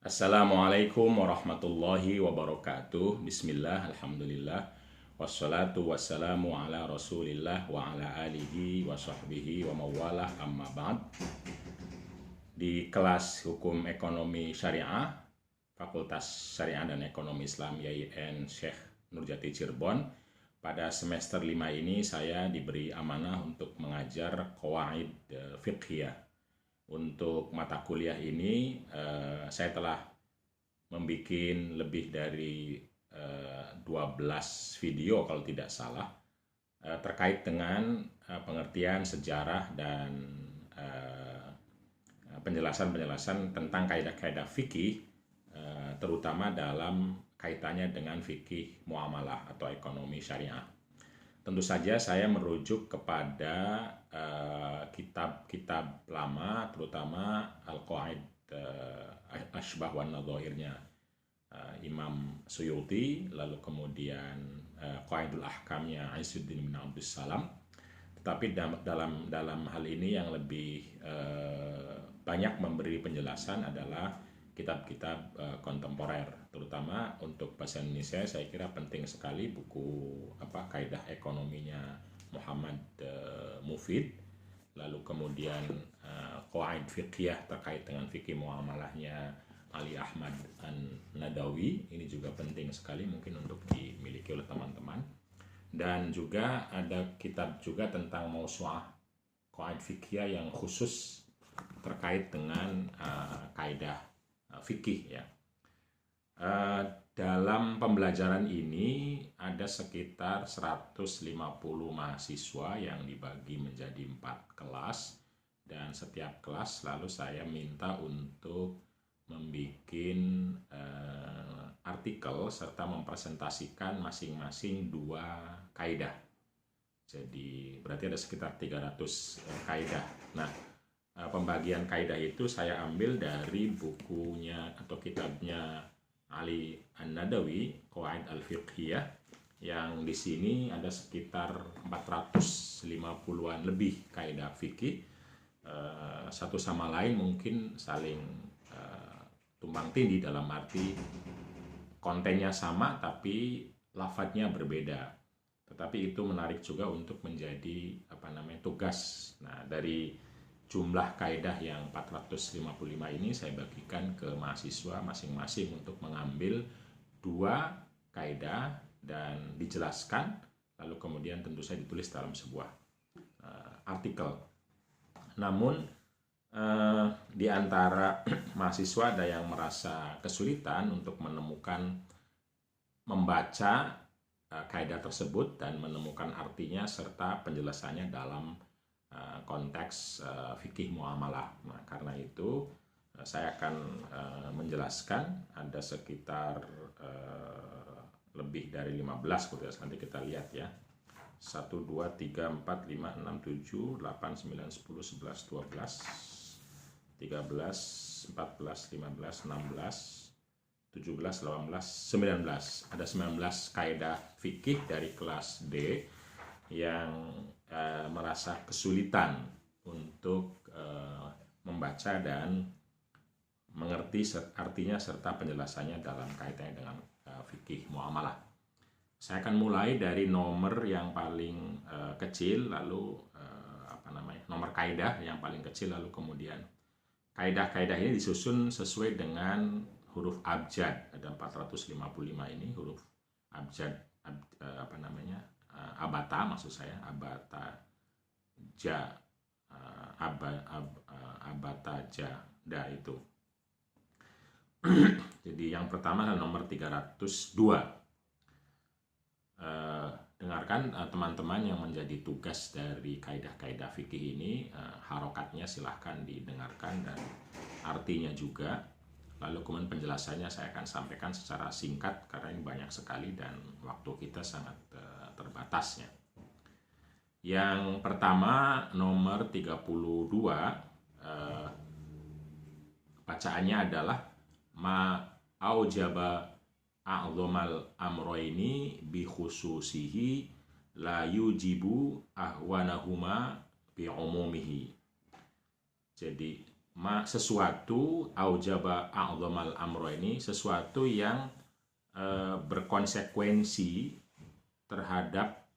Assalamualaikum warahmatullahi wabarakatuh. Bismillah, alhamdulillah. Wassalatu wassalamu ala rasulillah wa ala alihi wa sahbihi wa mawalah amma ba'd. Di kelas Hukum Ekonomi Syariah, Fakultas Syariah dan Ekonomi Islam YIN Syekh Nurjati Cirebon, pada semester 5 ini saya diberi amanah untuk mengajar qawaid fiqhiyah. Untuk mata kuliah ini saya telah membuat lebih dari 12 video kalau tidak salah terkait dengan pengertian sejarah dan penjelasan-penjelasan tentang kaidah-kaidah fikih, terutama dalam kaitannya dengan fikih muamalah atau ekonomi syariah. Tentu saja saya merujuk kepada kitab-kitab lama, terutama Al-Qawaid Ashbah wa Nadhairnya Imam Suyuti, lalu kemudian Qawaidul Ahkamnya Izzuddin bin Abdus Salam. Tetapi dalam hal ini yang lebih banyak memberi penjelasan adalah kitab-kitab kontemporer, terutama untuk bahasa Indonesia. Saya kira penting sekali buku Kaidah Ekonominya Muhammad Mufid, lalu kemudian Qawaid Fiqhiyah terkait dengan fikih muamalahnya Ali Ahmad An-Nadawi. Ini juga penting sekali mungkin untuk dimiliki oleh teman-teman. Dan juga ada kitab juga tentang Mausu'ah Qawaid Fiqhiyah yang khusus terkait dengan kaidah fikih ya. Dalam pembelajaran ini ada sekitar 150 mahasiswa yang dibagi menjadi 4 kelas, dan setiap kelas lalu saya minta untuk membuat artikel serta mempresentasikan masing-masing 2 kaidah. Jadi berarti ada sekitar 300 kaidah. Nah, pembagian kaidah itu saya ambil dari bukunya atau kitabnya Ali An-Nadawi, Qawaid Al-Fiqhiyah, yang di sini ada sekitar 450-an lebih kaidah fikih. Satu sama lain mungkin saling tumbang tindih dalam arti kontennya sama tapi lafadznya berbeda. Tetapi itu menarik juga untuk menjadi tugas. Nah, dari jumlah kaidah yang 455 ini saya bagikan ke mahasiswa masing-masing untuk mengambil 2 kaidah dan dijelaskan, lalu kemudian tentu saja ditulis dalam sebuah artikel. Namun di antara mahasiswa ada yang merasa kesulitan untuk membaca kaidah tersebut dan menemukan artinya serta penjelasannya dalam konteks fikih muamalah. Nah, karena itu saya akan menjelaskan ada sekitar lebih dari 15 gitu ya. Nanti kita lihat ya. 1, 2, 3, 4, 5, 6, 7, 8, 9, 10, 11, 12, 13, 14, 15, 16, 17, 18, 19. Ada 19 kaidah fikih dari kelas D yang merasa kesulitan untuk membaca dan mengerti artinya serta penjelasannya dalam kaitannya dengan fikih muamalah. Saya akan mulai dari nomor yang paling kecil, lalu nomor kaidah yang paling kecil, lalu kemudian kaidah-kaidah ini disusun sesuai dengan huruf abjad. Ada 455 ini huruf abjad, abata maksud saya, abata ja, abata jada itu. Jadi yang pertama adalah nomor 302. Dengarkan teman-teman yang menjadi tugas dari kaidah-kaidah fikih ini, harokatnya silahkan didengarkan dan artinya juga. Lalu kemudian penjelasannya saya akan sampaikan secara singkat karena ini banyak sekali dan waktu kita sangat terbatasnya. Yang pertama nomor 32, bacaannya adalah ma aujaba a'dhamal amroini bi khususihi la yujibu ahwanahuma bi umumihi. Jadi sesuatu aujaba a'dhamal amro ini sesuatu yang berkonsekuensi terhadap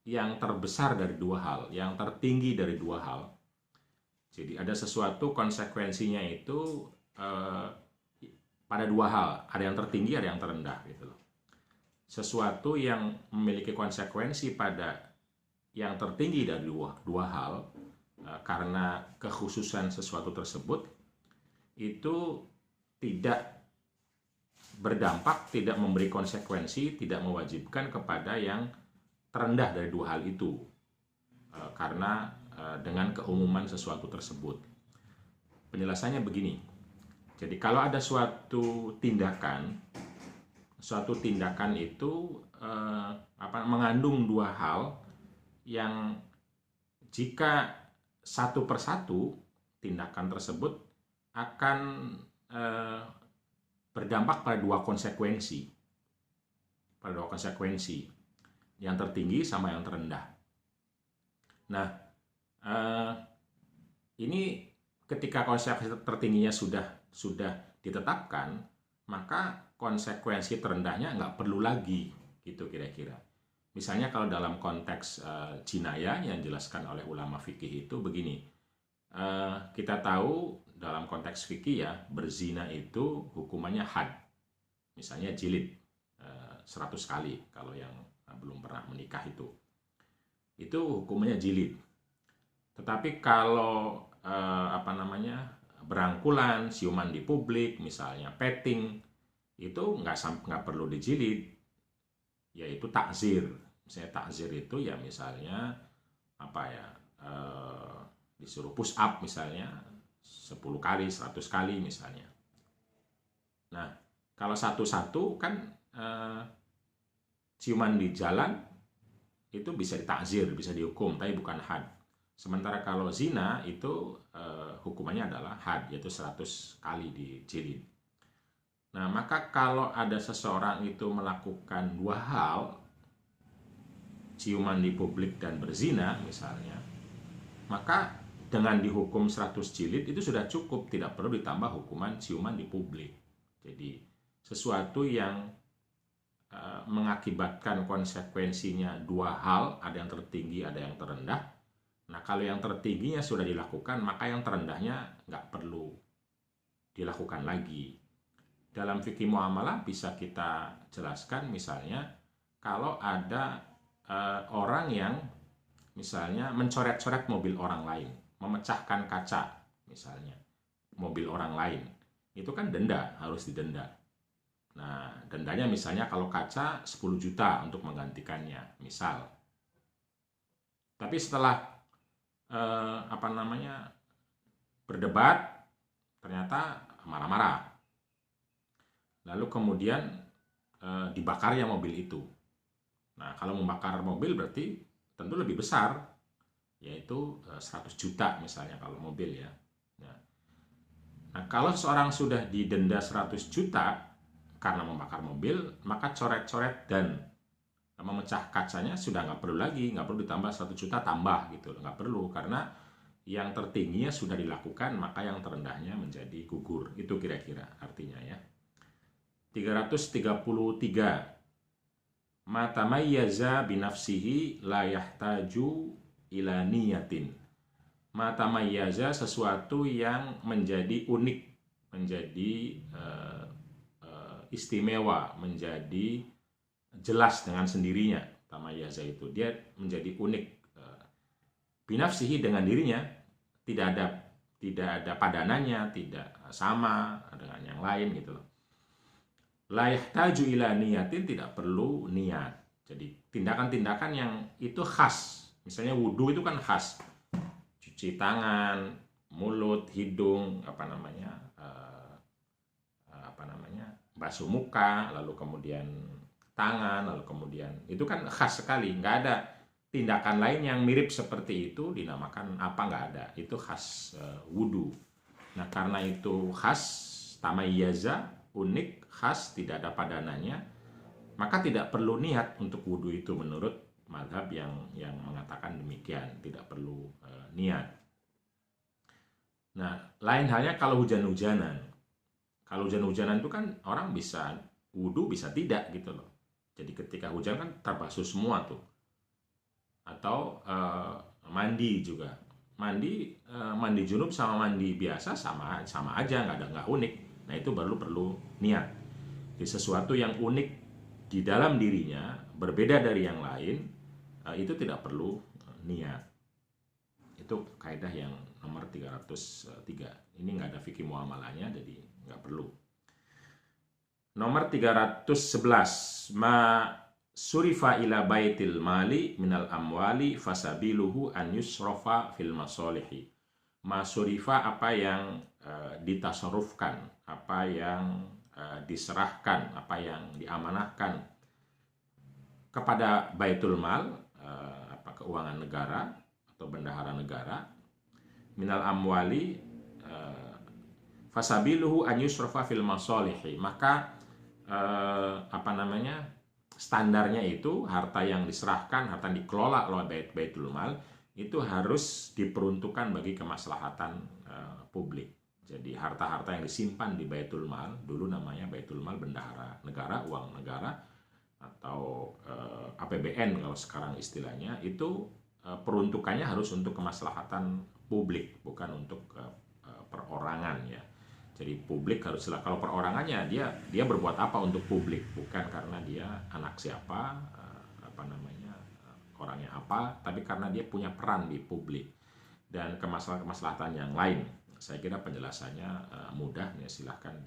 yang terbesar dari dua hal, yang tertinggi dari dua hal. Jadi ada sesuatu konsekuensinya itu pada dua hal, ada yang tertinggi, ada yang terendah gitu loh. Sesuatu yang memiliki konsekuensi pada yang tertinggi dari dua hal karena kekhususan sesuatu tersebut itu tidak berdampak, tidak memberi konsekuensi, tidak mewajibkan kepada yang terendah dari dua hal itu karena dengan keumuman sesuatu tersebut. Penjelasannya begini. Jadi kalau ada suatu tindakan itu mengandung dua hal yang jika satu persatu tindakan tersebut akan berdampak pada dua konsekuensi, yang tertinggi sama yang terendah. Nah, ini ketika konsekuensi tertingginya sudah ditetapkan, maka konsekuensi terendahnya nggak perlu lagi, gitu kira-kira. Misalnya kalau dalam konteks jinayah yang dijelaskan oleh ulama fikih itu begini, kita tahu dalam konteks fikih ya, berzina itu hukumannya had, misalnya jilid 100 kali kalau yang belum pernah menikah itu hukumannya jilid. Tetapi kalau berangkulan, siuman di publik, misalnya petting, itu nggak perlu dijilid, yaitu takzir. Misalnya takzir itu ya misalnya disuruh push up misalnya 10 kali, 100 kali misalnya. Nah, kalau satu-satu kan ciuman di jalan itu bisa ditakzir, bisa dihukum, tapi bukan had. Sementara kalau zina itu hukumannya adalah had, yaitu 100 kali dijilid. Nah, maka kalau ada seseorang itu melakukan dua hal, ciuman di publik dan berzina misalnya, maka dengan dihukum 100 jilid itu sudah cukup, tidak perlu ditambah hukuman ciuman di publik. Jadi sesuatu yang mengakibatkan konsekuensinya dua hal, ada yang tertinggi, ada yang terendah. Nah, kalau yang tertingginya sudah dilakukan, maka yang terendahnya nggak perlu dilakukan lagi. Dalam fikih muamalah bisa kita jelaskan misalnya kalau ada orang yang misalnya mencoret-coret mobil orang lain, memecahkan kaca misalnya mobil orang lain, itu kan denda, harus didenda. Nah, dendanya misalnya kalau kaca 10 juta untuk menggantikannya, misal. Tapi setelah berdebat, ternyata marah-marah. Lalu kemudian dibakarnya mobil itu. Nah, kalau membakar mobil berarti tentu lebih besar, yaitu 100 juta misalnya kalau mobil ya. Nah, kalau seorang sudah didenda 100 juta karena membakar mobil, maka coret-coret dan memecah kacanya sudah nggak perlu lagi, nggak perlu ditambah 1 juta tambah gitu, nggak perlu, karena yang tertingginya sudah dilakukan, maka yang terendahnya menjadi gugur. Itu kira-kira artinya ya. 333 ma tamayyaza binafsihi la yahtaju ila niyatin. Ma tamayyaza sesuatu yang menjadi unik, menjadi istimewa, menjadi jelas dengan sendirinya. Tamayyaza itu dia menjadi unik, binafsihi dengan dirinya, tidak ada padanannya, tidak sama dengan yang lain gitu loh. La yahtaju ila niyatin, tidak perlu niat. Jadi tindakan-tindakan yang itu khas, misalnya wudhu itu kan khas, cuci tangan, mulut, hidung, basuh muka, lalu kemudian tangan, lalu kemudian itu kan khas sekali, nggak ada tindakan lain yang mirip seperti itu dinamakan apa, nggak ada, itu khas wudhu. Nah, karena itu khas, tamayyaza, unik, khas, tidak ada padanannya, maka tidak perlu niat untuk wudhu itu menurut madhab yang mengatakan demikian, tidak perlu niat. Nah, lain halnya kalau hujan-hujanan. Kalau hujan-hujanan itu kan orang bisa wudhu, bisa tidak gitu loh. Jadi ketika hujan kan terbasuh semua tuh. Atau mandi juga. Mandi junub sama mandi biasa sama aja, nggak unik. Nah, itu baru perlu niat. Jadi sesuatu yang unik di dalam dirinya berbeda dari yang lain, itu tidak perlu niat. Itu kaidah yang nomor 303. Ini nggak ada fikih muamalahnya, jadi nggak perlu. Nomor 311, ma surifa ila baitil mali minal amwali fasabiluhu an yusrofa fil masolihi. Ma surifa, apa yang ditasarufkan, apa yang diserahkan, apa yang diamanahkan kepada baitul mal, keuangan negara atau bendahara negara, minal amwali fasabiluhu an yusrofa fil masolihi, maka standarnya itu harta yang diserahkan, harta yang dikelola oleh baitul mal itu harus diperuntukkan bagi kemaslahatan publik. Jadi harta-harta yang disimpan di baitul mal, dulu namanya baitul mal bendahara negara, uang negara, atau APBN kalau sekarang istilahnya, itu peruntukannya harus untuk kemaslahatan publik, bukan untuk perorangan ya. Jadi publik haruslah, kalau perorangannya dia berbuat apa untuk publik, bukan karena dia anak siapa, orangnya apa, tapi karena dia punya peran di publik dan kemaslahatan yang lain. Saya kira penjelasannya mudah ya, silahkan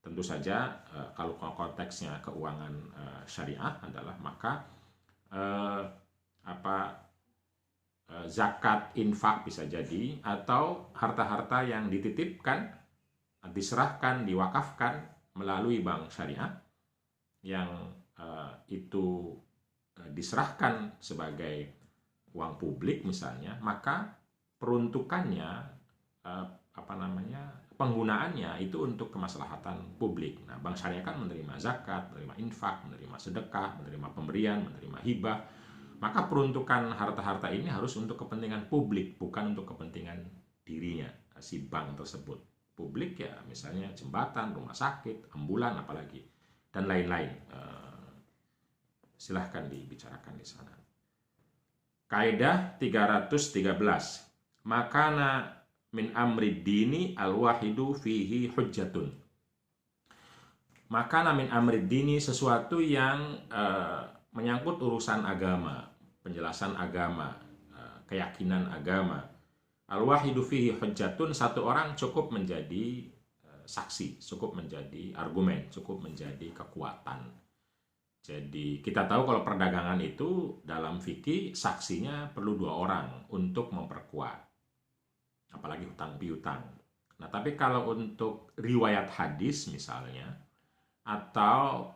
tentu saja kalau konteksnya keuangan syariah adalah maka zakat, infak bisa jadi, atau harta-harta yang dititipkan, diserahkan, diwakafkan melalui bank syariah yang itu diserahkan sebagai uang publik misalnya, maka peruntukannya penggunaannya itu untuk kemaslahatan publik. Nah, bank syariah kan menerima zakat, menerima infak, menerima sedekah, menerima pemberian, menerima hibah. Maka peruntukan harta-harta ini harus untuk kepentingan publik, bukan untuk kepentingan dirinya si bank tersebut. Publik ya misalnya jembatan, rumah sakit, ambulan apalagi, dan lain-lain. Silahkan dibicarakan di sana. Kaidah 313. Makana min amri dini al-wahidu fihi hujjatun. Makana min amri dini, sesuatu yang menyangkut urusan agama, penjelasan agama, keyakinan agama. Al-wahidu fihi hujjatun, satu orang cukup menjadi saksi, cukup menjadi argumen, cukup menjadi kekuatan. Jadi kita tahu kalau perdagangan itu dalam fikih saksinya perlu 2 orang untuk memperkuat, apalagi hutang piutang. Nah, tapi kalau untuk riwayat hadis misalnya, atau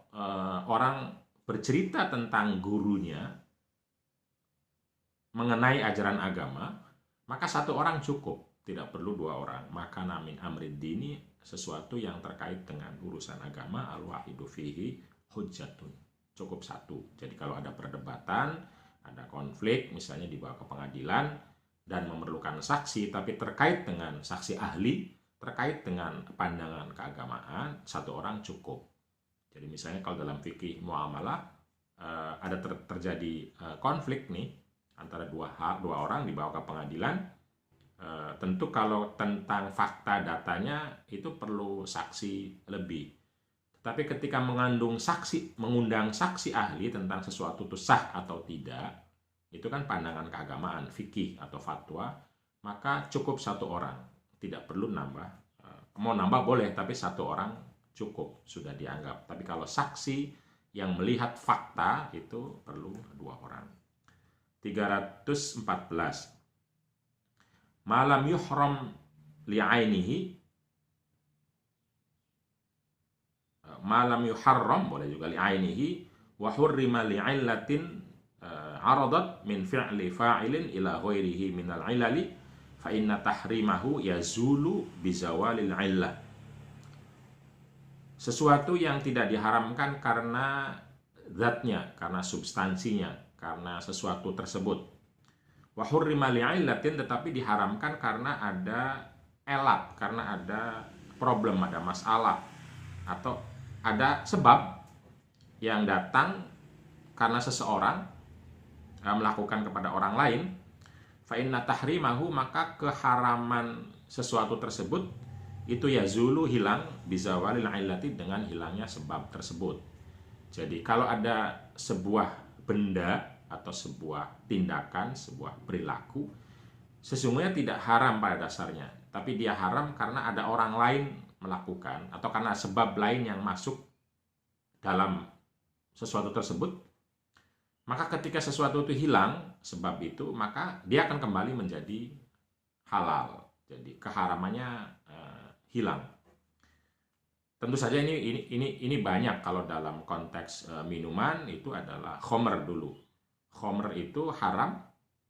orang bercerita tentang gurunya mengenai ajaran agama, maka 1 orang cukup, tidak perlu 2 orang. Maka min amrid dini, sesuatu yang terkait dengan urusan agama, al-wahidu fihi hujjatun, cukup 1. Jadi kalau ada perdebatan, ada konflik, misalnya dibawa ke pengadilan dan memerlukan saksi, tapi terkait dengan saksi ahli, terkait dengan pandangan keagamaan, 1 orang cukup. Jadi misalnya kalau dalam fikih muamalah ada terjadi konflik nih antara 2 orang dibawa ke pengadilan, tentu kalau tentang fakta datanya itu perlu saksi lebih. Tapi ketika mengundang saksi ahli tentang sesuatu itu sah atau tidak, itu kan pandangan keagamaan, fikih atau fatwa, maka cukup 1 orang, tidak perlu nambah. Mau nambah boleh, tapi 1 orang cukup, sudah dianggap. Tapi kalau saksi yang melihat fakta itu perlu 2 orang. 314. Malam yuhram li'ainihi, malam yuharram boleh juga li'ainihi, wa hurrima li'illatin aradat min fi'li fa'ilin ila ghairihi minal ilali, fa inna tahrimahu yazulu bizawalil illah. Sesuatu yang tidak diharamkan karena zatnya, karena substansinya, karena sesuatu tersebut. Wa hurrima li'illatin, tetapi diharamkan karena ada elat, karena ada problem, ada masalah, atau ada sebab yang datang karena seseorang melakukan kepada orang lain. Fa inna tahrimahu, maka keharaman sesuatu tersebut itu yazulu, hilang, bizawalil illati, dengan hilangnya sebab tersebut. Jadi kalau ada sebuah benda atau sebuah tindakan, sebuah perilaku, sesungguhnya tidak haram pada dasarnya, tapi dia haram karena ada orang lain melakukan atau karena sebab lain yang masuk dalam sesuatu tersebut. Maka ketika sesuatu itu hilang sebab itu, maka dia akan kembali menjadi halal. Jadi keharamannya hilang. Tentu saja ini banyak. Kalau dalam konteks minuman itu adalah khomer dulu. Khomer itu haram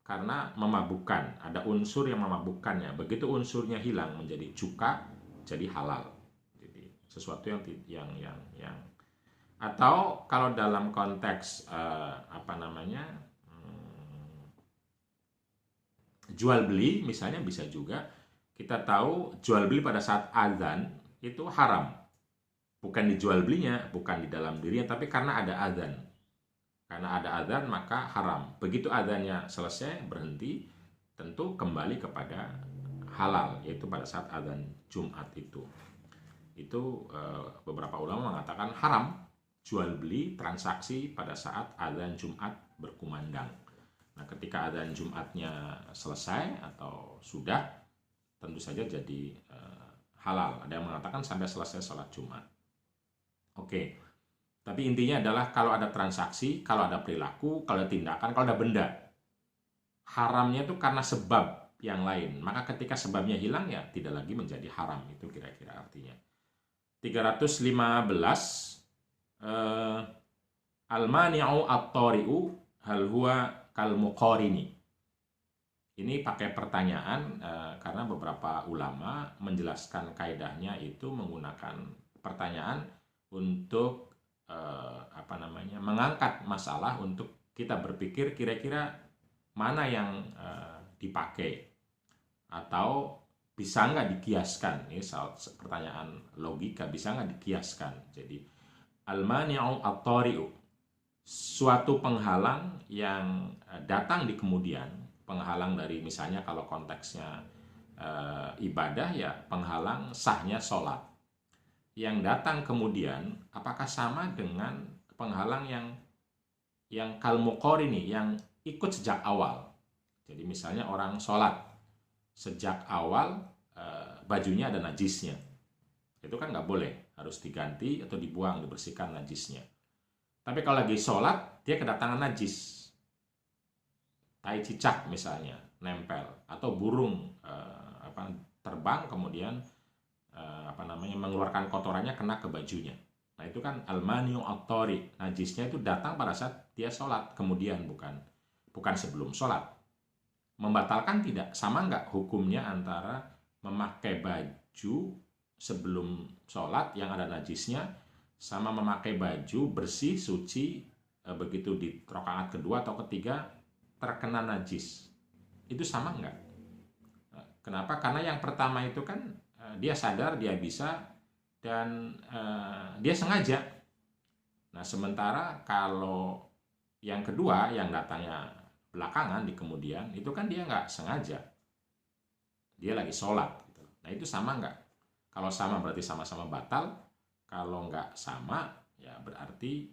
karena memabukkan, ada unsur yang memabukkannya. Begitu unsurnya hilang menjadi cuka, jadi halal. Jadi sesuatu yang atau kalau dalam konteks jual beli misalnya, bisa juga kita tahu jual beli pada saat azan itu haram. Bukan dijual belinya, bukan di dalam dirinya, tapi karena ada azan. Karena ada azan maka haram. Begitu azannya selesai, berhenti, tentu kembali kepada halal, yaitu pada saat azan Jumat itu. Itu beberapa ulama mengatakan haram jual beli transaksi pada saat azan Jumat berkumandang. Nah, ketika azan Jumatnya selesai atau sudah, tentu saja jadi halal. Ada yang mengatakan sampai selesai sholat Jumat. Oke. Tapi intinya adalah kalau ada transaksi, kalau ada perilaku, kalau ada tindakan, kalau ada benda, haramnya itu karena sebab yang lain. Maka ketika sebabnya hilang, ya tidak lagi menjadi haram. Itu kira-kira artinya. 315 al-mani'u at-tari'u hal huwa kal muqarini. Ini pakai pertanyaan karena beberapa ulama menjelaskan kaidahnya itu menggunakan pertanyaan untuk mengangkat masalah untuk kita berpikir kira-kira mana yang dipakai atau bisa nggak dikiaskan. Ini pertanyaan logika, bisa nggak dikiaskan. Jadi al-mani'u at-tari'u, suatu penghalang yang datang di kemudian, penghalang dari misalnya kalau konteksnya ibadah, ya penghalang sahnya sholat. Yang datang kemudian apakah sama dengan penghalang yang kal muqarini, yang ikut sejak awal. Jadi misalnya orang sholat sejak awal bajunya ada najisnya, itu kan nggak boleh, harus diganti atau dibuang, dibersihkan najisnya. Tapi kalau lagi sholat dia kedatangan najis, tai cicak misalnya nempel, atau burung terbang kemudian mengeluarkan kotorannya kena ke bajunya. Nah itu kan al-mani'u at-tari, najisnya itu datang pada saat dia sholat, kemudian bukan sebelum sholat. Membatalkan tidak? Sama nggak hukumnya antara memakai baju sebelum sholat yang ada najisnya sama memakai baju bersih, suci, begitu di rakaat kedua atau ketiga terkena najis? Itu sama nggak? Kenapa? Karena yang pertama itu kan dia sadar, dia bisa, dan dia sengaja. Nah sementara kalau yang kedua yang datangnya belakangan di kemudian, itu kan dia nggak sengaja, dia lagi sholat gitu. Nah itu sama nggak? Kalau sama berarti sama-sama batal. Kalau nggak sama, ya berarti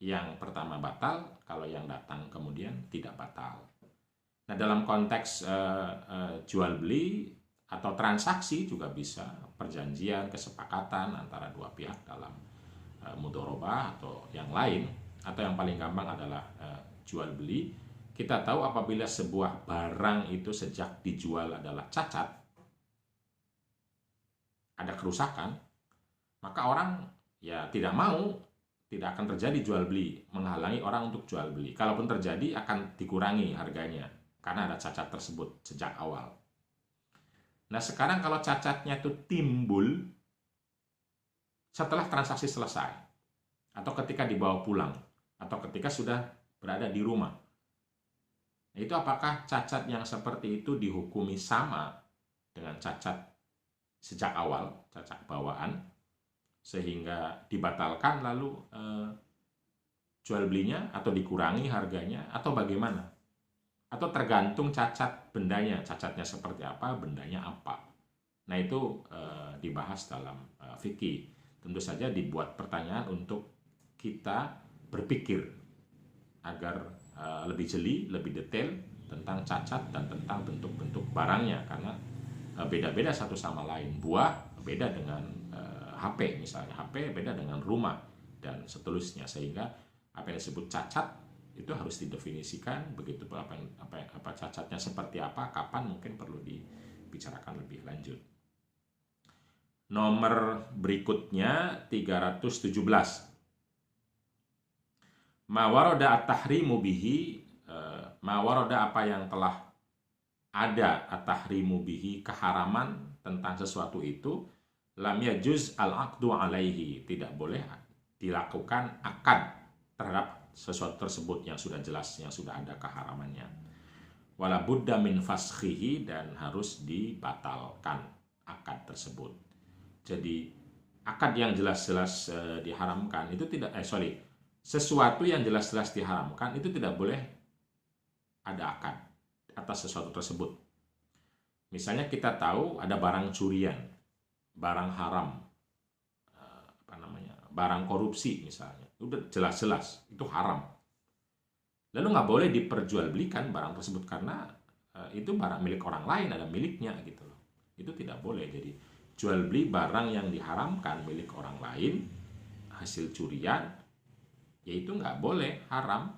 yang pertama batal, kalau yang datang kemudian tidak batal. Nah dalam konteks jual beli atau transaksi juga bisa perjanjian, kesepakatan antara dua pihak dalam mudharabah atau yang lain, atau yang paling gampang adalah jual beli. Kita tahu apabila sebuah barang itu sejak dijual adalah cacat, ada kerusakan, maka orang ya tidak akan terjadi jual beli, menghalangi orang untuk jual beli. Kalaupun terjadi akan dikurangi harganya karena ada cacat tersebut sejak awal. Nah sekarang kalau cacatnya itu timbul setelah transaksi selesai, atau ketika dibawa pulang, atau ketika sudah berada di rumah. Itu apakah cacat yang seperti itu dihukumi sama dengan cacat sejak awal, cacat bawaan, sehingga dibatalkan lalu jual belinya atau dikurangi harganya atau bagaimana? Atau tergantung cacat bendanya, cacatnya seperti apa, bendanya apa. Nah itu dibahas dalam fikih. Tentu saja dibuat pertanyaan untuk kita berpikir agar lebih jeli, lebih detail tentang cacat dan tentang bentuk-bentuk barangnya, karena beda-beda satu sama lain. Buah beda dengan HP misalnya, HP beda dengan rumah dan seterusnya, sehingga apa yang disebut cacat itu harus didefinisikan, begitu apa cacatnya seperti apa, kapan, mungkin perlu dibicarakan lebih lanjut. Nomor berikutnya 317. Ma warada at-tahrimu bihi, ma warada apa yang telah ada at-tahrimu bihi, keharaman tentang sesuatu itu, lam yajuz al-aqdu alaihi, tidak boleh dilakukan akad terhadap sesuatu tersebut yang sudah jelas, yang sudah ada keharamannya. Wala budda min faskhihi, dan harus dibatalkan akad tersebut. Jadi akad yang jelas-jelas diharamkan itu tidak sesuatu yang jelas-jelas diharamkan itu tidak boleh ada akad atas sesuatu tersebut. Misalnya kita tahu ada barang curian, barang haram, barang korupsi misalnya, udah jelas-jelas itu haram. Lalu nggak boleh diperjualbelikan barang tersebut karena itu barang milik orang lain, ada miliknya gitu loh. Itu tidak boleh. Jadi jual beli barang yang diharamkan milik orang lain, hasil curian, yaitu nggak boleh, haram,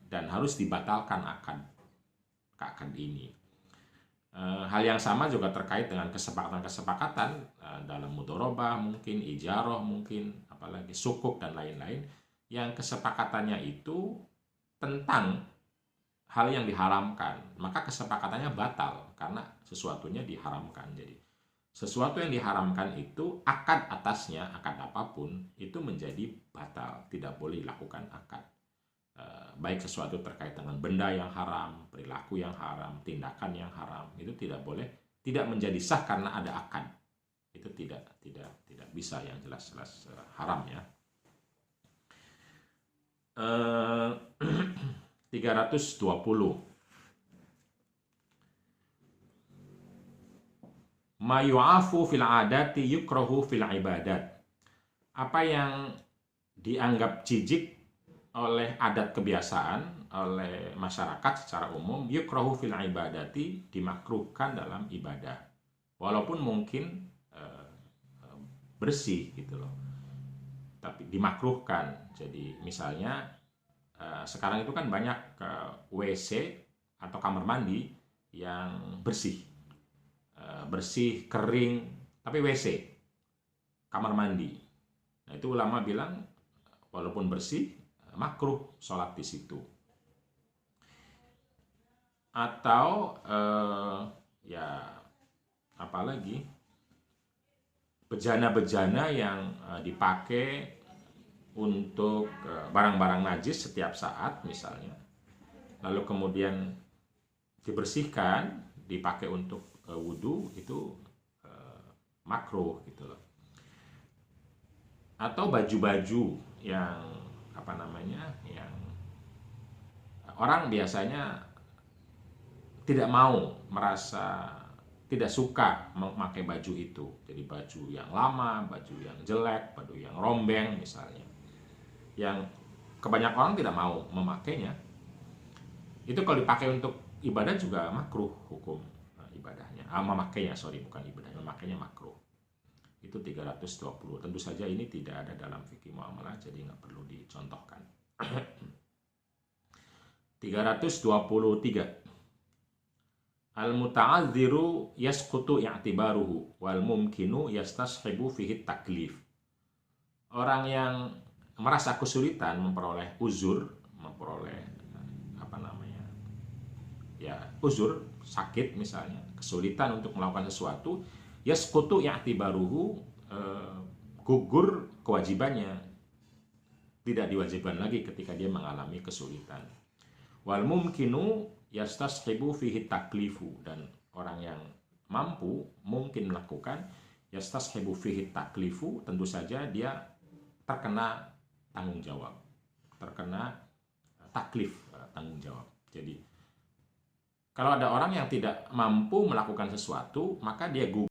dan harus dibatalkan akad ini. Hal yang sama juga terkait dengan kesepakatan-kesepakatan dalam mudharabah, mungkin ijarah, mungkin apalagi sukuk dan lain-lain, yang kesepakatannya itu tentang hal yang diharamkan, maka kesepakatannya batal karena sesuatunya diharamkan. Jadi sesuatu yang diharamkan itu akad atasnya, akad apapun itu menjadi batal, tidak boleh dilakukan akad. Baik sesuatu terkait dengan benda yang haram, perilaku yang haram, tindakan yang haram, itu tidak boleh, tidak menjadi sah karena ada akad. Itu tidak bisa, yang jelas-jelas haram ya. 320. Ma yu'afu fil adati yukrahu fil ibadat. Apa yang dianggap jijik oleh adat kebiasaan, oleh masyarakat secara umum, yukrahu fil ibadati, dimakruhkan dalam ibadah. Walaupun mungkin bersih gitu loh, tapi dimakruhkan. Jadi misalnya sekarang itu kan banyak WC atau kamar mandi yang bersih, kering, tapi WC, kamar mandi. Nah itu ulama bilang walaupun bersih, makruh sholat di situ. Atau ya apalagi bejana-bejana yang dipakai untuk barang-barang najis setiap saat misalnya, lalu kemudian dibersihkan, dipakai untuk wudhu, itu makruh gitu loh. Atau baju-baju yang yang orang biasanya tidak mau, merasa tidak suka memakai baju itu. Jadi baju yang lama, baju yang jelek, baju yang rombeng misalnya, yang kebanyakan orang tidak mau memakainya. Itu kalau dipakai untuk ibadah juga makruh hukum ibadahnya. Memakainya, bukan ibadahnya, memakainya makruh. Itu 320. Tentu saja ini tidak ada dalam fikih muamalah, jadi nggak perlu dicontohkan. 323. Al-muta'adziru yasqutu i'tibaruhu wal mumkinu yastashibu fihi taklif. Orang yang merasa kesulitan memperoleh uzur, uzur, sakit misalnya, kesulitan untuk melakukan sesuatu, yasqutu i'tibaruhu, gugur kewajibannya. tidak diwajibkan lagi ketika dia mengalami kesulitan. Wal mumkinu yastashibu fihi taklifu, dan orang yang mampu mungkin melakukan yastashibu fihi taklifu, tentu saja dia terkena tanggung jawab, terkena taklif, tanggung jawab. Jadi kalau ada orang yang tidak mampu melakukan sesuatu, maka dia gugur